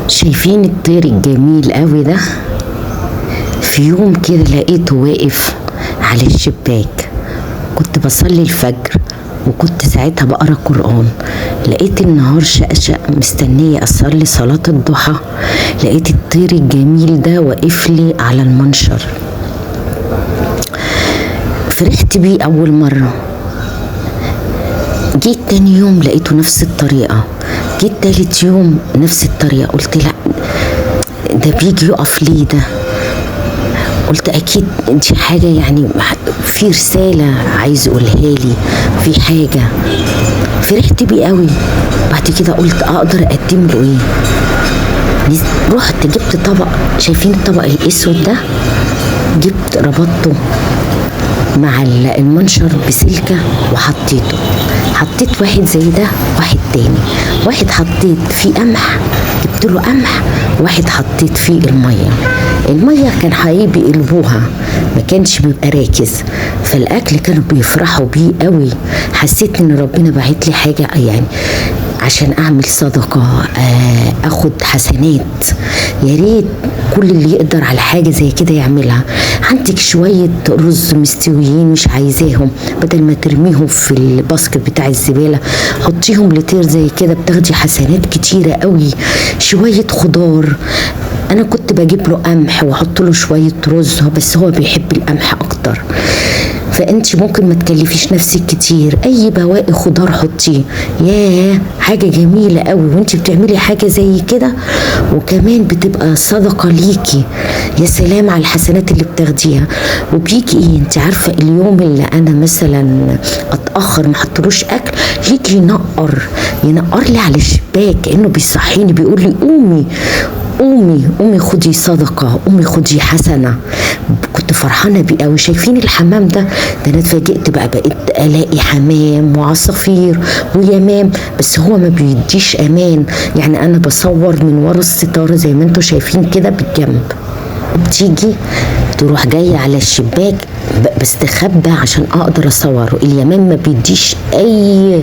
شايفين الطير الجميل قوي ده؟ في يوم كده لقيته واقف على الشباك. كنت بصلي الفجر وكنت ساعتها بقرا قرآن. لقيت النهار شقشق مستنية أصلي صلاة الضحى. لقيت الطير الجميل ده واقف لي على المنشر. فرحت بيه أول مرة. جيت تاني يوم لقيته نفس الطريقة. جيت تالت يوم نفس الطريقة. قلت لا، ده بيجي يقف ليه ده؟ قلت اكيد دي حاجة، يعني في رسالة عايز يقولها لي، في حاجة. فرحت بيه قوي. بعد كده قلت اقدر اقدم له ايه؟ رحت جبت طبق. شايفين الطبق الاسود ده؟ جبت ربطته مع المنشر بسلكة وحطيته. حطيت واحد زي ده، واحد تاني. واحد حطيت فيه قمح، جبت له قمح. واحد حطيت فيه المية كان حقيقي بيقلبوها، ما كانش بيبقى راكز. فالاكل كانوا بيفرحوا بيه قوي. حسيت ان ربنا بعت لي حاجة، يعني عشان اعمل صدقة، اخد حسنات. يا ريت كل اللي يقدر على حاجة زي كده يعملها. عندك شوية رز مستويين مش عايزاهم، بدل ما ترميهم في الباسكت بتاع الزبالة، حطيهم لطير زي كده، بتاخدي حسنات كتيرة قوي. شوية خضار. انا كنت بجيب له قمح واحط له شوية رز، بس هو بيحب القمح اكتر. فانت ممكن ما تكلفيش نفسك كتير، اي بواقي خضار حطيه. ياه، حاجة جميلة قوي وانت بتعملي حاجة زي كده، وكمان بتبقى صدقة ليكي. يا سلام على الحسنات اللي بتاخديها. وبيجي ايه، انت عارفة اليوم اللي انا مثلا اتأخر ما حطلوش اكل، يجي ينقر لي على الشباك، كأنه بيصحيني بيقول لي قومي خدي صدقة، قومي خدي حسنة. كنت فرحانة بيه قوي. شايفين الحمام ده انا اتفاجئت بقيت الاقي حمام وعصافير ويمام، بس هو ما بيديش امان. يعني انا بصور من ورا الستارة زي ما انتوا شايفين كده بالجنب، بتيجي تروح جاية على الشباك، بستخبى عشان اقدر اصوره. اليمام ما بيديش اي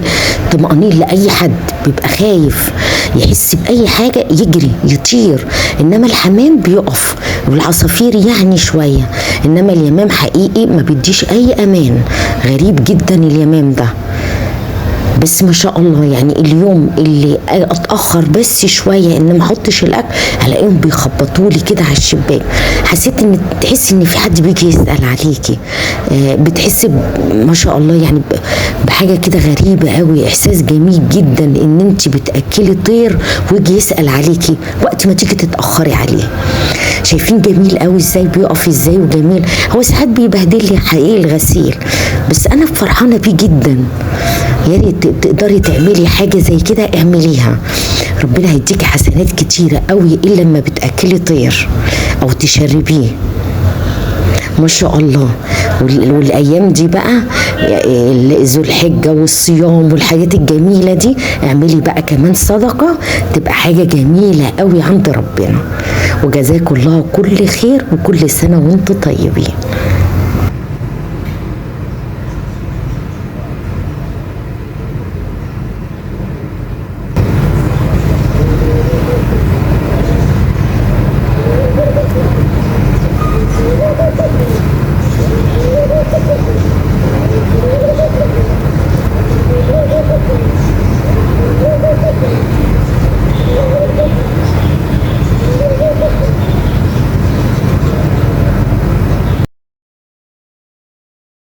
طمأنينة لاي حد، بيبقى خايف يحس باي حاجة يجري يطير. انما الحمام بيقف، والعصافير يعني شوية. انما اليمام حقيقي ما بيديش اي امان. غريب جدا اليمام ده. بس ما شاء الله، يعني اليوم اللي اتاخر بس شويه ان ما احطش الاكل، الاقيهم بيخبطوا لي كده على الشباك. حسيت ان تحسي ان في حد بيجي يسال عليكي. بتحسي ما شاء الله، يعني بحاجه كده غريبه قوي. احساس جميل جدا ان انت بتاكلي طير ويجي يسال عليكي وقت ما تيجي تتاخري عليه. شايفين جميل قوي ازاي بيقف ازاي، وجميل. هو ساعات بيبهدل لي حقيقي الغسيل، بس انا فرحانه بيه جدا. يا ريت تقدري تعملي حاجه زي كده، اعمليها. ربنا هيديكي حسنات كتيره قوي الا لما بتاكلي طير او تشربيه. ما شاء الله. والايام دي بقى ذو الحجه والصيام والحاجات الجميله دي، اعملي بقى كمان صدقه، تبقى حاجه جميله قوي عند ربنا. وجزاكم الله كل خير، وكل سنه وانتم طيبين.